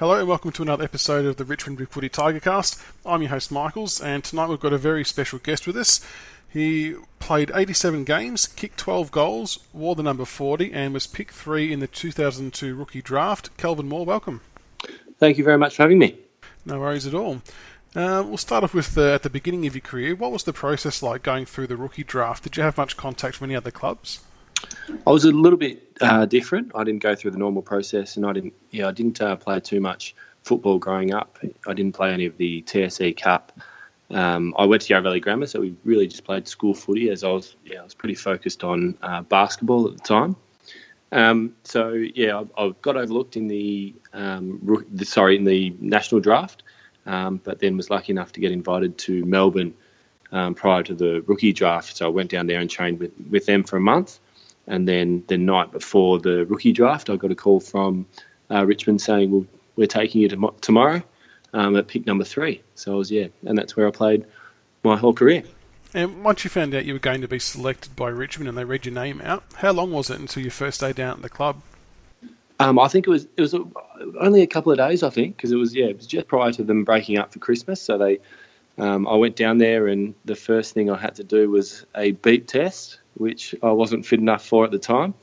Hello and welcome to another episode of the Richmond BigFooty Tigercast. I'm your host Michaels, and tonight we've got a very special guest with us. He played 87 games, kicked 12 goals, wore the number 40 and was picked 3 in the 2002 rookie draft. Kelvin Moore, welcome. Thank you very much for having me. No worries at all. We'll start off with at the beginning of your career. What was the process like going through the rookie draft? Did you have much contact with any other clubs? I was a little bit different. I didn't go through the normal process, and I didn't play too much football growing up. I didn't play any of the TSE Cup. I went to Yarra Valley Grammar, so we really just played school footy. As I was pretty focused on basketball at the time. I got overlooked in the national draft, but then was lucky enough to get invited to Melbourne prior to the rookie draft. So I went down there and trained with them for a month. And then the night before the rookie draft, I got a call from Richmond saying, well, we're taking you tomorrow at pick number 3. So and that's where I played my whole career. And once you found out you were going to be selected by Richmond and they read your name out, how long was it until your first day down at the club? I think it was only a couple of days, I think, because it was just prior to them breaking up for Christmas. So I went down there and the first thing I had to do was a beep test, which I wasn't fit enough for at the time.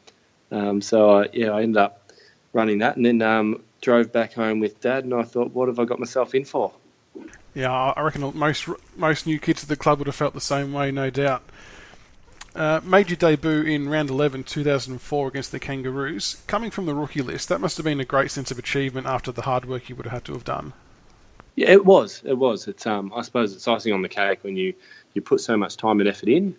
I ended up running that and then drove back home with Dad, and I thought, what have I got myself in for? Yeah, I reckon most new kids at the club would have felt the same way, no doubt. Made your debut in round 11, 2004 against the Kangaroos. Coming from the rookie list, that must have been a great sense of achievement after the hard work you would have had to have done. Yeah, it was. It's I suppose it's icing on the cake when you put so much time and effort in.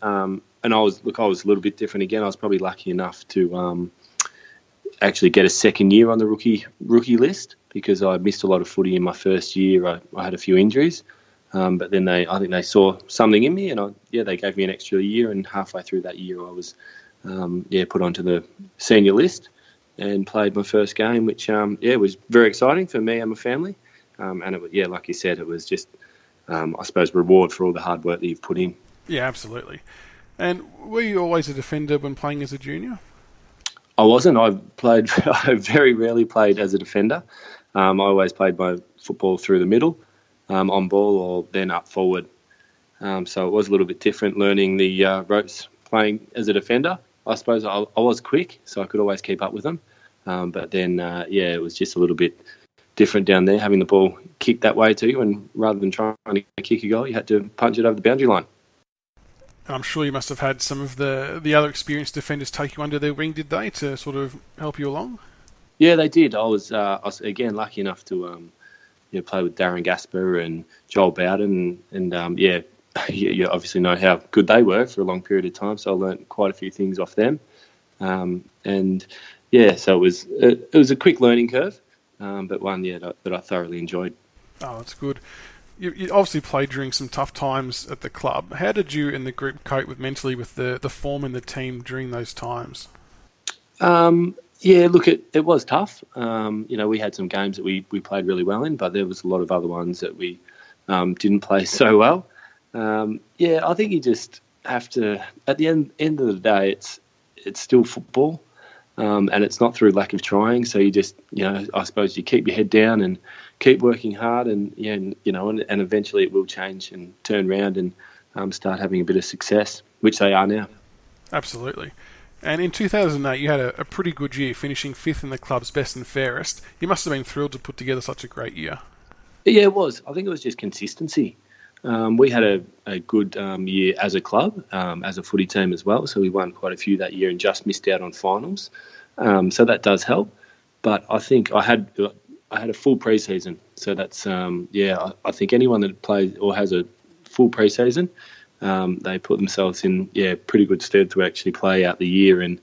And I was a little bit different again. I was probably lucky enough to actually get a second year on the rookie list because I missed a lot of footy in my first year. I had a few injuries, but then I think they saw something in me, and they gave me an extra year. And halfway through that year, I was put onto the senior list and played my first game, which was very exciting for me and my family. And it, like you said, it was just I suppose reward for all the hard work that you've put in. Yeah, absolutely. And were you always a defender when playing as a junior? I wasn't. I very rarely played as a defender. I always played my football through the middle, on ball or then up forward. So it was a little bit different learning the ropes playing as a defender. I suppose I was quick, so I could always keep up with them. But then, it was just a little bit different down there, having the ball kicked that way to you, and rather than trying to kick a goal, you had to punch it over the boundary line. And I'm sure you must have had some of the other experienced defenders take you under their wing, did they, to sort of help you along? Yeah, they did. I was again lucky enough to play with Darren Gasper and Joel Bowden, and you obviously know how good they were for a long period of time. So I learnt quite a few things off them, so it was a quick learning curve, but one that I thoroughly enjoyed. Oh, that's good. You obviously played during some tough times at the club. How did you and the group cope mentally with the form in the team during those times? It was tough. We had some games that we played really well in, but there was a lot of other ones that we didn't play so well. I think you just have to, at the end of the day, it's still football, and it's not through lack of trying. So you just, I suppose you keep your head down and keep working hard, and eventually it will change and turn around and start having a bit of success, which they are now. Absolutely. And in 2008, you had a pretty good year, finishing 5th in the club's best and fairest. You must have been thrilled to put together such a great year. Yeah, it was. I think it was just consistency. We had a good year as a club, as a footy team as well. So we won quite a few that year and just missed out on finals. So that does help. But I think I had a full preseason. So that's I think anyone that plays or has a full preseason, they put themselves in pretty good stead to actually play out the year and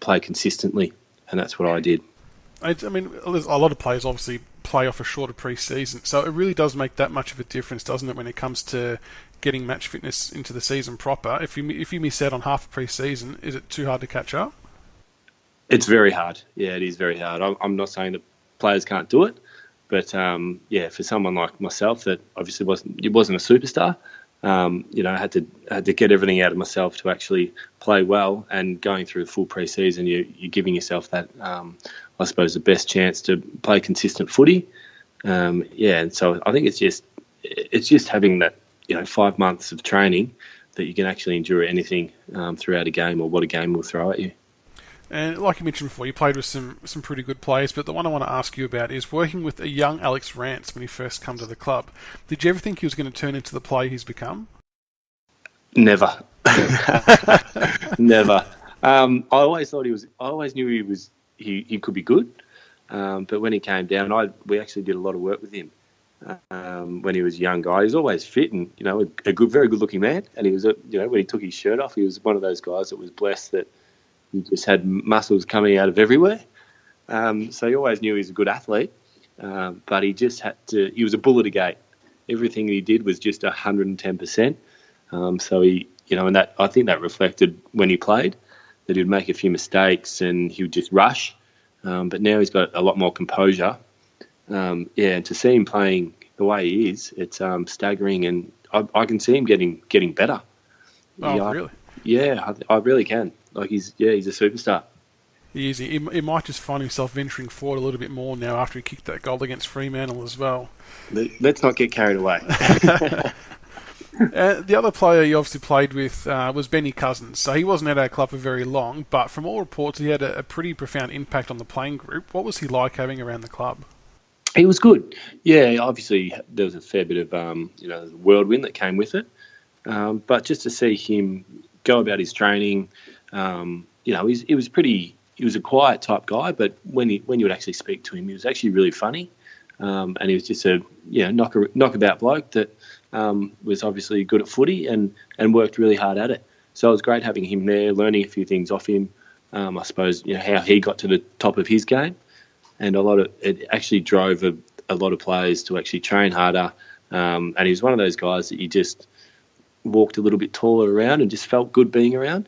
play consistently, and that's what I did. I mean, a lot of players obviously play off a shorter pre-season, so it really does make that much of a difference, doesn't it, when it comes to getting match fitness into the season proper? If you miss out on half a pre-season, is it too hard to catch up? It's very hard. Yeah, it is very hard. I'm not saying that players can't do it, but for someone like myself that obviously wasn't a superstar, I had to get everything out of myself to actually play well. And going through the full pre-season, you're giving yourself that, I suppose, the best chance to play consistent footy. And so I think it's just having that 5 months of training that you can actually endure anything throughout a game or what a game will throw at you. And like you mentioned before, you played with some pretty good players, but the one I want to ask you about is working with a young Alex Rance when he first come to the club. Did you ever think he was going to turn into the player he's become? Never. Never. I always thought I always knew he could be good. But when he came down, we actually did a lot of work with him when he was a young guy. He was always fit and, very good looking man. And he was, when he took his shirt off, he was one of those guys that was blessed that he just had muscles coming out of everywhere. So you always knew he was a good athlete, but he just he was a bull at a gate. Everything he did was just 110%. So he, and that, I think that reflected when he played, that he'd make a few mistakes and he would just rush. But now he's got a lot more composure. And to see him playing the way he is, it's staggering, and I can see him getting better. Oh, really? Yeah, I really can. Like he's a superstar. He is. He might just find himself venturing forward a little bit more now after he kicked that goal against Fremantle as well. Let's not get carried away. The other player you obviously played with was Benny Cousins. So he wasn't at our club for very long, but from all reports he had a pretty profound impact on the playing group. What was he like having around the club? He was good. Yeah, obviously there was a fair bit of whirlwind that came with it. But just to see him go about his training, he was a quiet type guy, but when you would actually speak to him, he was actually really funny. And he was just a knockabout bloke that was obviously good at footy and worked really hard at it. So it was great having him there, learning a few things off him. I suppose how he got to the top of his game, and it actually drove a lot of players to actually train harder. And he was one of those guys that you just walked a little bit taller around and just felt good being around.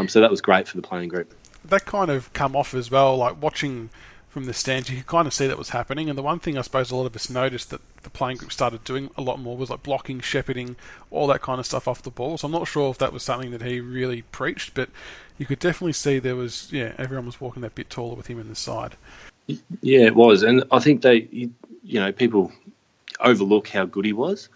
So that was great for the playing group. That kind of come off as well, like watching from the stands, you could kind of see that was happening. And the one thing I suppose a lot of us noticed that the playing group started doing a lot more was like blocking, shepherding, all that kind of stuff off the ball. So I'm not sure if that was something that he really preached, but you could definitely see there was, everyone was walking that bit taller with him in the side. Yeah, it was. And I think people overlook how good he was.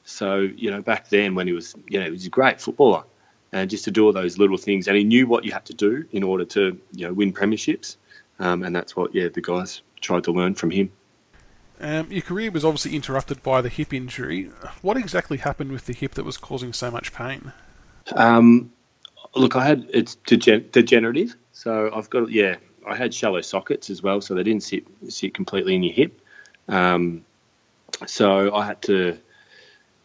So, back then when he was a great footballer, and just to do all those little things, and he knew what you had to do in order to, win premierships. And that's what, the guys tried to learn from him. Your career was obviously interrupted by the hip injury. What exactly happened with the hip that was causing so much pain? Look, it's degenerative. So I've got, I had shallow sockets as well, so they didn't sit completely in your hip. So I had to,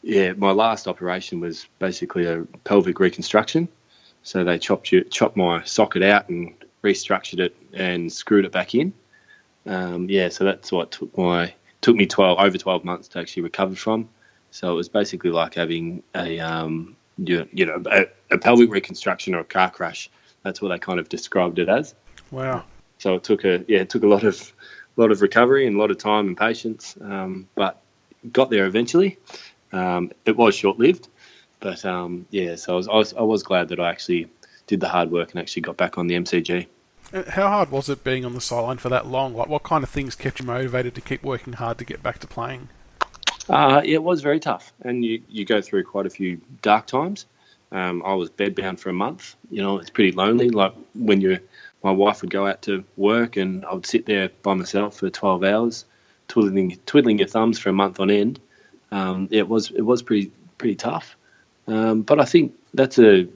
my last operation was basically a pelvic reconstruction. So they chopped my socket out and restructured it and screwed it back in. So that's what took me over 12 months to actually recover from. So it was basically like having a pelvic reconstruction or a car crash. That's what they kind of described it as. Wow. So it took a lot of recovery and a lot of time and patience, but got there eventually. It was short-lived, but so I was glad that I actually did the hard work and actually got back on the MCG. How hard was it being on the sideline for that long? Like, what kind of things kept you motivated to keep working hard to get back to playing? It was very tough, and you go through quite a few dark times. I was bedbound for a month. It's pretty lonely. Like when my wife would go out to work, and I would sit there by myself for 12 hours, twiddling your thumbs for a month on end. It was pretty tough. But I think that's a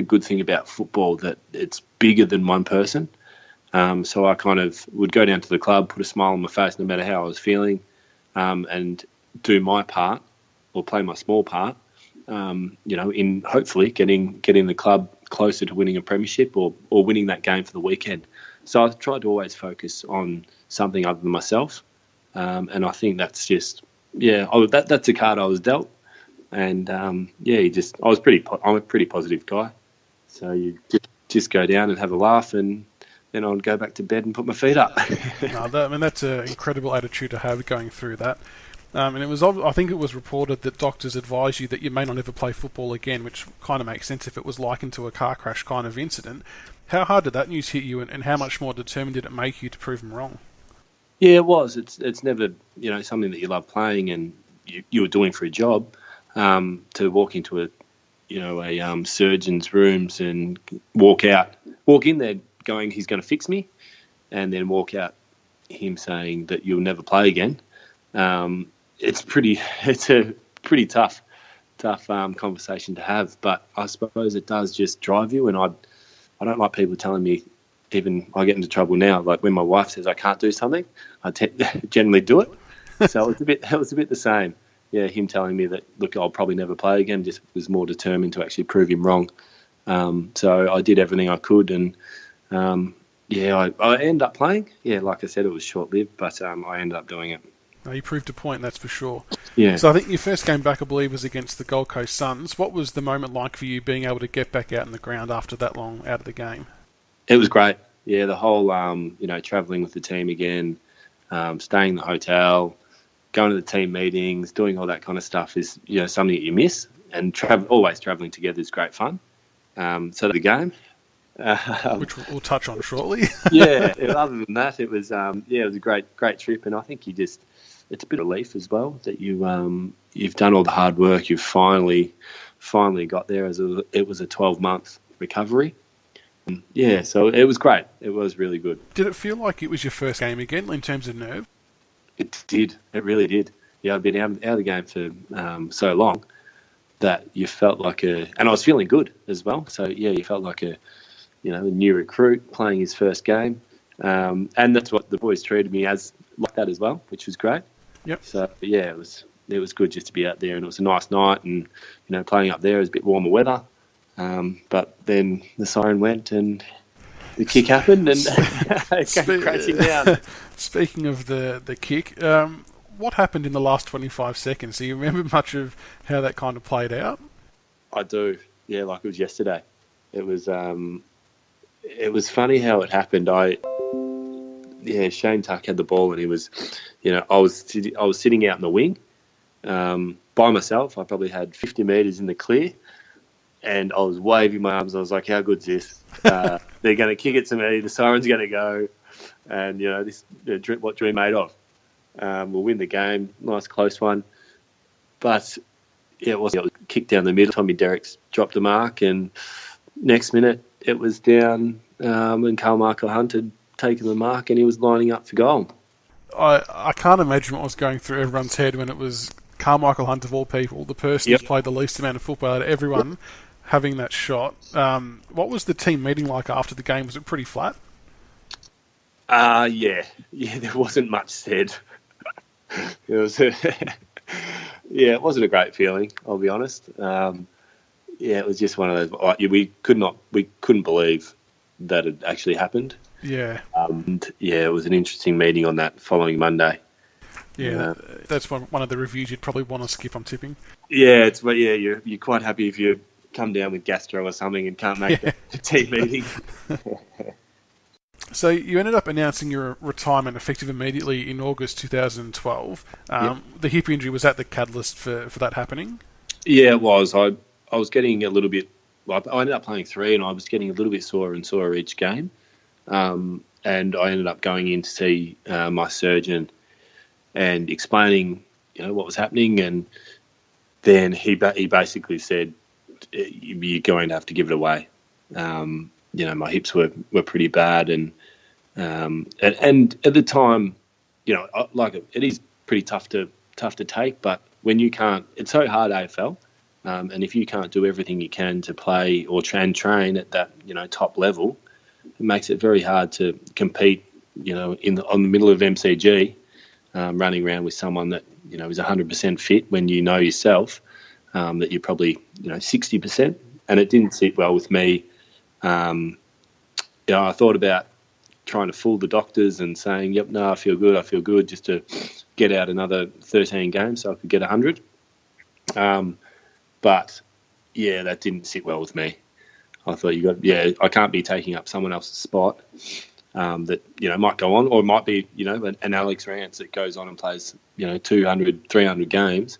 good thing about football, that it's bigger than one person. So I kind of would go down to the club, put a smile on my face no matter how I was feeling, and do my part or play my small part, in hopefully getting the club closer to winning a premiership or winning that game for the weekend. So I tried to always focus on something other than myself. And I think that's just, that's a card I was dealt. And I'm a pretty positive guy. So you just go down and have a laugh, and then I'd go back to bed and put my feet up. That's an incredible attitude to have going through that. And I think it was reported that doctors advised you that you may not ever play football again, which kind of makes sense if it was likened to a car crash kind of incident. How hard did that news hit you, and how much more determined did it make you to prove them wrong? Yeah, it was. It's never something that you love playing and you were doing for a job. To walk into a surgeon's rooms and walk in there going, he's going to fix me, and then walk out him saying that you'll never play again. It's a pretty tough conversation to have, but I suppose it does just drive you. And I don't like people telling me. Even I get into trouble now. Like when my wife says I can't do something, I generally do it. So it was a bit the same. Yeah, him telling me that, look, I'll probably never play again, just was more determined to actually prove him wrong. So I did everything I could, and I ended up playing. Yeah, like I said, it was short-lived, but I ended up doing it. No, you proved a point, that's for sure. Yeah. So I think your first game back, I believe, was against the Gold Coast Suns. What was the moment like for you being able to get back out in the ground after that long out of the game? It was great. Yeah, the whole, travelling with the team again, staying in the hotel, going to the team meetings, doing all that kind of stuff is, something that you miss. And always travelling together is great fun. So the game, which we'll touch on shortly. Yeah. Other than that, it was it was a great trip, and I think it's a bit of relief as well that you've done all the hard work. You've finally got there. It was a 12-month recovery. Yeah, so it was great. It was really good. Did it feel like it was your first game again in terms of nerve? It did. It really did. Yeah, I've been out of the game for so long that you felt like and I was feeling good as well. So yeah, you felt like a new recruit playing his first game, and that's what the boys treated me as, like that as well, which was great. Yep. So yeah, it was good just to be out there, and it was a nice night, and playing up there is a bit warmer weather. But then the siren went and the kick happened and it came crashing down. Speaking of the kick, what happened in the last 25 seconds? Do you remember much of how that kind of played out? I do. Yeah, like it was yesterday. It was funny how it happened. Shane Tuck had the ball and he was, I was sitting out in the wing by myself. I probably had 50 metres in the clear. And I was waving my arms. I was like, how good's this? They're going to kick it to me. The siren's going to go. And, what dream made of? We'll win the game. Nice, close one. But, it was kicked down the middle. Tommy Derricks dropped the mark. And next minute, it was down. And Carmichael Hunt had taken the mark and he was lining up for goal. I can't imagine what was going through everyone's head when it was Carmichael Hunt, of all people, the person who's played the least amount of football out of everyone, having that shot. What was the team meeting like after the game? Was it pretty flat? Yeah, there wasn't much said. It was, it wasn't a great feeling, I'll be honest. It was just one of those. We couldn't believe that it actually happened. Yeah. It was an interesting meeting on that following Monday. Yeah, that's one of the reviews you'd probably want to skip, I'm tipping. Yeah, you're quite happy if you come down with gastro or something and can't make the team meeting. So you ended up announcing your retirement effective immediately in August 2012. The hip injury, was that the catalyst for that happening? Yeah, it was. I was getting a little bit... I ended up playing 3 and I was getting a little bit sore and sore each game. And I ended up going in to see my surgeon and explaining, what was happening, and then he basically said, "You're going to have to give it away." My hips were pretty bad, and at the time, it is pretty tough to take. But when you can't, it's so hard AFL, and if you can't do everything you can to play or train at that top level, it makes it very hard to compete. On the middle of MCG. Running around with someone that is 100% fit when you know yourself that you're probably 60%, and it didn't sit well with me. I thought about trying to fool the doctors and saying, "Yep, no, I feel good," just to get out another 13 games so I could get 100. But that didn't sit well with me. I thought I can't be taking up someone else's spot. that might go on, or it might be an Alex Rance that goes on and plays 200, 300 games.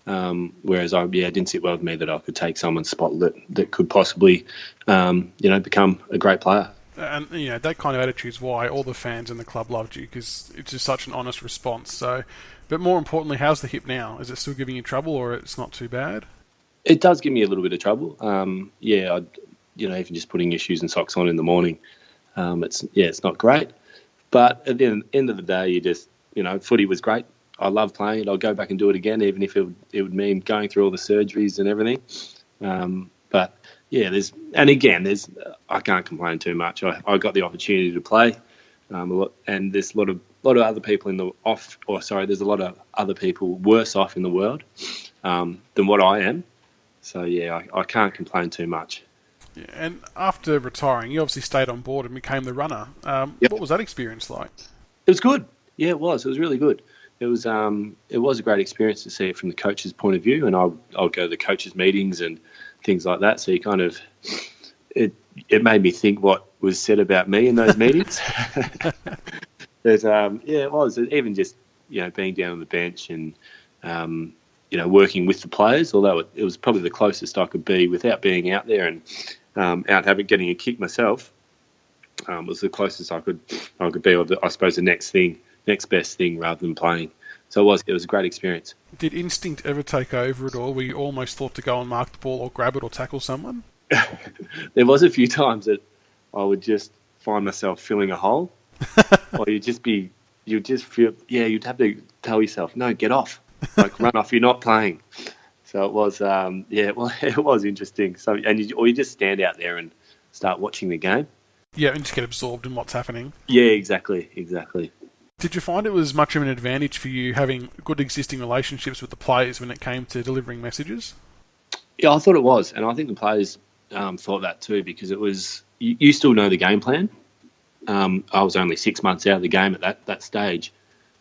Whereas it didn't sit well with me that I could take someone's spot that could possibly become a great player. And that kind of attitude is why all the fans in the club loved you, because it's just such an honest response. So, but more importantly, how's the hip now? Is it still giving you trouble, or it's not too bad? It does give me a little bit of trouble. Even just putting your shoes and socks on in the morning, it's not great. But at the end of the day, you just footy was great. I love playing it. I'll go back and do it again, even if it would mean going through all the surgeries and everything. But yeah, I can't complain too much. I got the opportunity to play a lot, and there's a lot of other people there's a lot of other people worse off in the world than what I am. So yeah, I can't complain too much. Yeah, and after retiring, you obviously stayed on board and became the runner. Yep. What was that experience like? It was good. Yeah, it was. It was really good. It was a great experience to see it from the coach's point of view, and I'll go to the coaches' meetings and things like that. So you kind of it made me think what was said about me in those meetings. But it was even just being down on the bench and working with the players. Although it was probably the closest I could be without being out there and getting a kick myself. Was the closest I could be, or I suppose the next best thing rather than playing. So it was a great experience. Did instinct ever take over at all? Were you almost thought to go and mark the ball or grab it or tackle someone? There was a few times that I would just find myself filling a hole, or you'd just feel, you'd have to tell yourself, no, get off, like run off, you're not playing. So it was, it was interesting. So or you just stand out there and start watching the game. Yeah, and just get absorbed in what's happening. Yeah, exactly. Did you find it was much of an advantage for you having good existing relationships with the players when it came to delivering messages? Yeah, I thought it was, and I think the players thought that too, because it was you still know the game plan. I was only 6 months out of the game at that stage,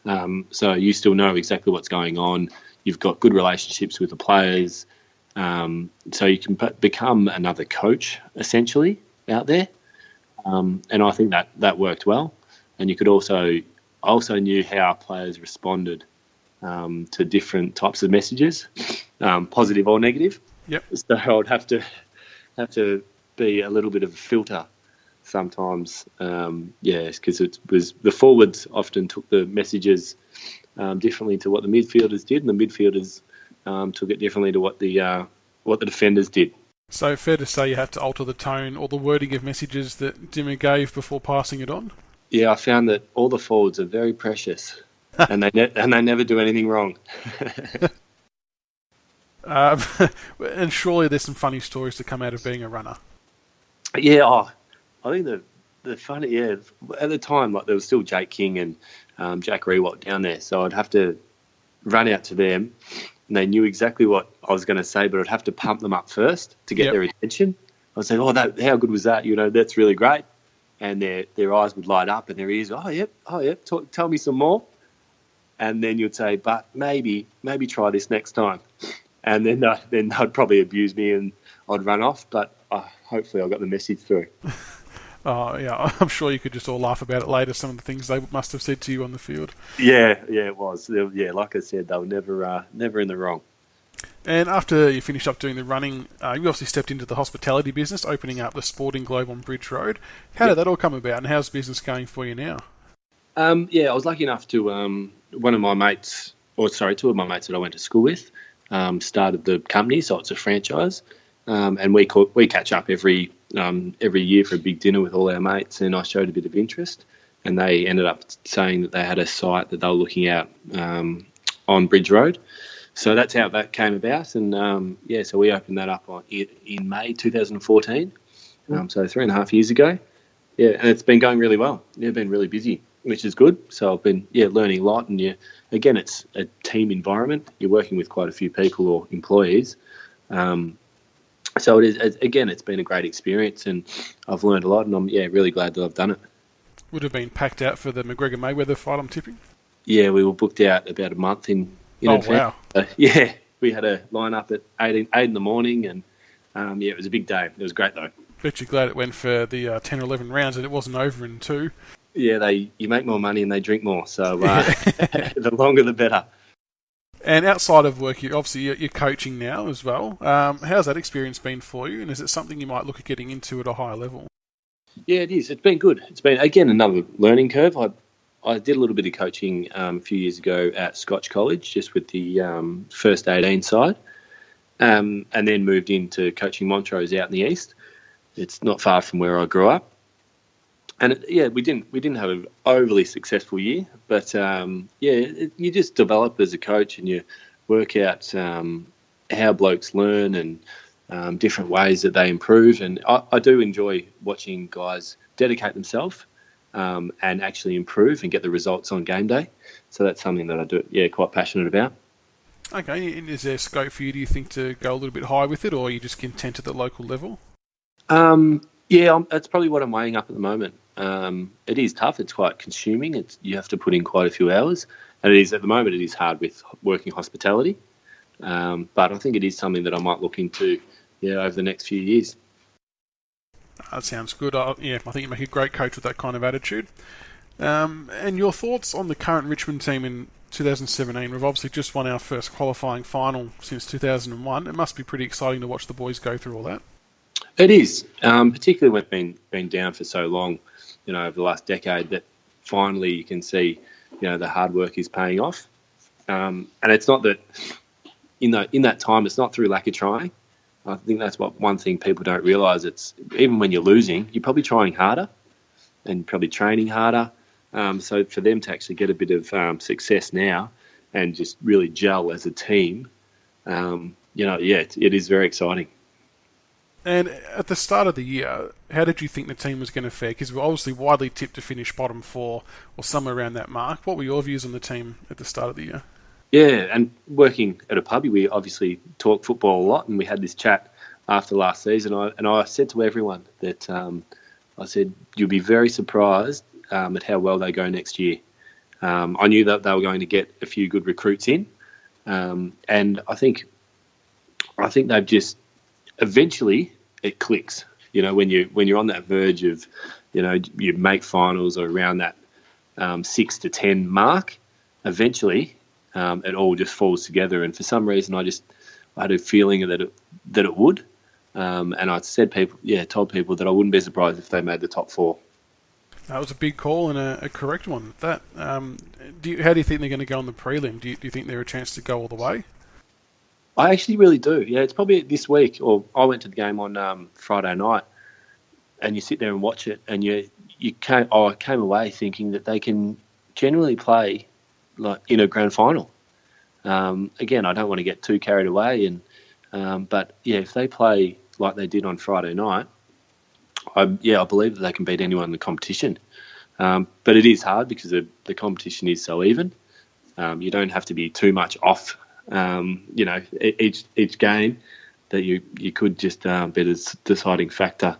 so you still know exactly what's going on. You've got good relationships with the players, so you can become another coach essentially out there, and I think that worked well. And you could also knew how our players responded to different types of messages, positive or negative. Yep. So I would have to be a little bit of a filter sometimes. Because it was the forwards often took the messages differently to what the midfielders did, and the midfielders took it differently to what the defenders did. So fair to say you had to alter the tone or the wording of messages that Dimmer gave before passing it on? Yeah, I found that all the forwards are very precious, and they never do anything wrong. And surely there's some funny stories to come out of being a runner. Yeah, I think the funny, at the time, like there was still Jake King and Jack Rewalt down there, so I'd have to run out to them, and they knew exactly what I was going to say, but I'd have to pump them up first to get their attention. I'd say, "Oh, how good was that? That's really great." And their eyes would light up and their ears, oh, yep, tell me some more. And then you'd say, but maybe try this next time. And then they'd probably abuse me and I'd run off. But hopefully I got the message through. Oh, yeah, I'm sure you could just all laugh about it later, some of the things they must have said to you on the field. Yeah, it was. Yeah, like I said, they were never in the wrong. And after you finished up doing the running, you obviously stepped into the hospitality business, opening up the Sporting Globe on Bridge Road. How did that all come about, and how's business going for you now? I was lucky enough to two of my mates that I went to school with started the company, so it's a franchise, and we catch up every year for a big dinner with all our mates, and I showed a bit of interest, and they ended up saying that they had a site that they were looking at on Bridge Road. So that's how that came about, and so we opened that up in May 2014, so 3.5 years ago. Yeah, and it's been going really well. Yeah, been really busy, which is good. So I've been learning a lot, and again, it's a team environment. You're working with quite a few people or employees, so it is. Again, it's been a great experience, and I've learned a lot, and I'm really glad that I've done it. Would have been packed out for the McGregor-Mayweather fight, I'm tipping. Yeah, we were booked out about a month in advance. Wow. We had a line up at 8 in the morning, and it was a big day. It was great though. Bet you're glad it went for the 10 or 11 rounds and it wasn't over in 2. Yeah, you make more money and they drink more, so the longer the better. And outside of work, you're coaching now as well. How's that experience been for you, and is it something you might look at getting into at a higher level? Yeah, it is. It's been good. It's been, again, another learning curve. I did a little bit of coaching a few years ago at Scotch College, just with the first 18 side, and then moved into coaching Montrose out in the east. It's not far from where I grew up. And we didn't have an overly successful year, but you just develop as a coach and you work out how blokes learn and different ways that they improve. And I do enjoy watching guys dedicate themselves and actually improve and get the results on game day. So that's something that I do, quite passionate about. Okay, and is there scope for you, do you think, to go a little bit higher with it, or are you just content at the local level? That's probably what I'm weighing up at the moment. It is tough. It's quite consuming. You have to put in quite a few hours, and at the moment it is hard with working hospitality. But I think it is something that I might look into, over the next few years. That sounds good. I think you make a great coach with that kind of attitude. And your thoughts on the current Richmond team in 2017? We've obviously just won our first qualifying final since 2001. It must be pretty exciting to watch the boys go through all that. It is, particularly when it's been down for so long, over the last decade, that finally you can see, the hard work is paying off. And it's not that, in that time, it's not through lack of trying. I think that's one thing people don't realise. It's even when you're losing, you're probably trying harder and probably training harder. So for them to actually get a bit of success now and just really gel as a team, it is very exciting. And at the start of the year, how did you think the team was going to fare? Because we're obviously widely tipped to finish bottom 4 or somewhere around that mark. What were your views on the team at the start of the year? Yeah, and working at a pub, we obviously talk football a lot, and we had this chat after last season. And I said to everyone that I said, you'll be very surprised at how well they go next year. I knew that they were going to get a few good recruits in, and I think they've just eventually it clicks. When you're on that verge of, you make finals or around that 6 to 10 mark, eventually it all just falls together. And for some reason, I had a feeling that it would. And I told people that I wouldn't be surprised if they made the top 4. That was a big call and a correct one. How do you think they're going to go on the prelim? Do you think they're a chance to go all the way? I actually really do. Yeah, it's probably this week. Or I went to the game on Friday night, and you sit there and watch it, and I came away thinking that they can generally play like in a grand final. Again, I don't want to get too carried away, but if they play like they did on Friday night, I believe that they can beat anyone in the competition. But it is hard because the competition is so even. You don't have to be too much off. Each game that you could just be the deciding factor.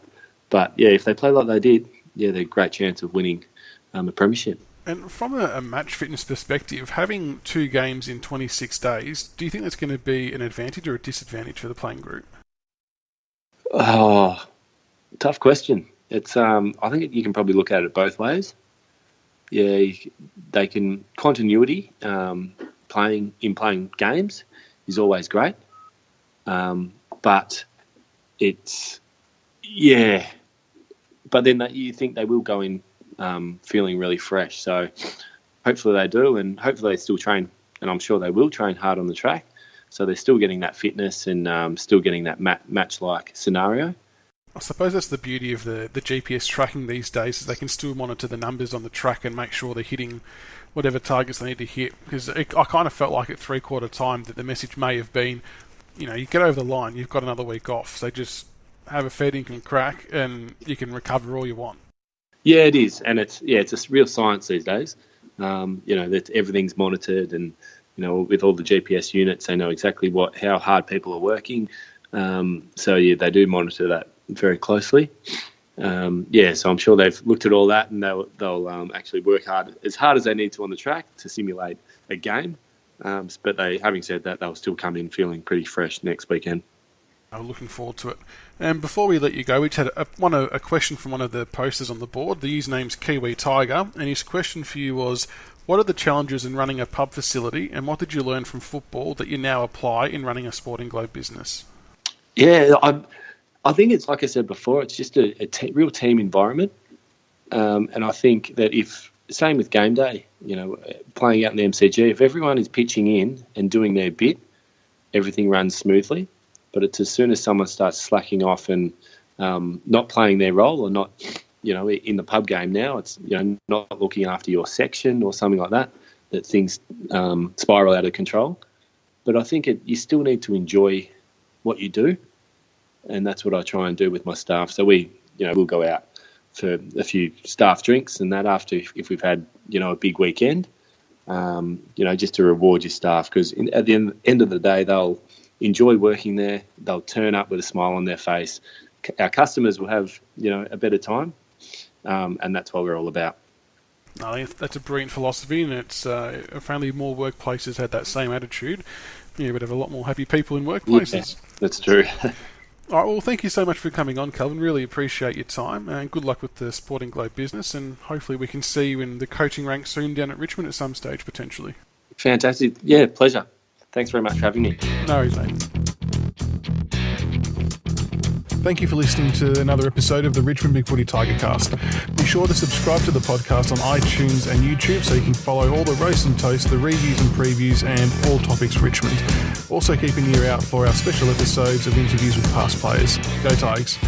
But if they play like they did, they're a great chance of winning a premiership. And from a match fitness perspective, having 2 games in 26 days, do you think that's going to be an advantage or a disadvantage for the playing group? Oh, tough question. It's I think you can probably look at it both ways. Yeah, they can continuity. Playing games is always great, but it's But then you think they will go in feeling really fresh. So hopefully they do, and hopefully they still train, and I'm sure they will train hard on the track. So they're still getting that fitness and still getting that match-like scenario. I suppose that's the beauty of the GPS tracking these days, is they can still monitor the numbers on the track and make sure they're hitting whatever targets they need to hit. Because I kind of felt like at 3/4 time that the message may have been, you get over the line, you've got another week off, so just have a fair dinkum crack and you can recover all you want. Yeah, it is, and it's a real science these days. That everything's monitored, and with all the GPS units, they know exactly how hard people are working. So they do monitor that very closely. So I'm sure they've looked at all that, and they'll actually work as hard as they need to on the track to simulate a game. But having said that, they'll still come in feeling pretty fresh next weekend. I'm looking forward to it. And before we let you go, we just had a question from one of the posters on the board. The username's Kiwi Tiger, and his question for you was, what are the challenges in running a pub facility, and what did you learn from football that you now apply in running a Sporting Globe business? Yeah, I think it's like I said before, it's just a real team environment. And I think that same with game day, playing out in the MCG, if everyone is pitching in and doing their bit, everything runs smoothly. But it's as soon as someone starts slacking off and not playing their role, or not, in the pub game now, it's, not looking after your section or something like that things spiral out of control. But I think you still need to enjoy what you do. And that's what I try and do with my staff. So we'll go out for a few staff drinks and that after, if we've had, a big weekend, just to reward your staff, because at the end of the day, they'll enjoy working there. They'll turn up with a smile on their face. Our customers will have, a better time, and that's what we're all about. I think that's a brilliant philosophy, and it's if only more workplaces had that same attitude, we'd have a lot more happy people in workplaces. Yeah, that's true. All right, well, thank you so much for coming on, Kelvin. Really appreciate your time, and good luck with the Sporting Globe business, and hopefully we can see you in the coaching ranks soon down at Richmond at some stage, potentially. Fantastic. Yeah, pleasure. Thanks very much for having me. No worries, mate. Thank you for listening to another episode of the Richmond BigFooty Tigercast. Be sure to subscribe to the podcast on iTunes and YouTube so you can follow all the roast and toast, the reviews and previews, and all topics Richmond. Also keep an ear out for our special episodes of interviews with past players. Go Tigers.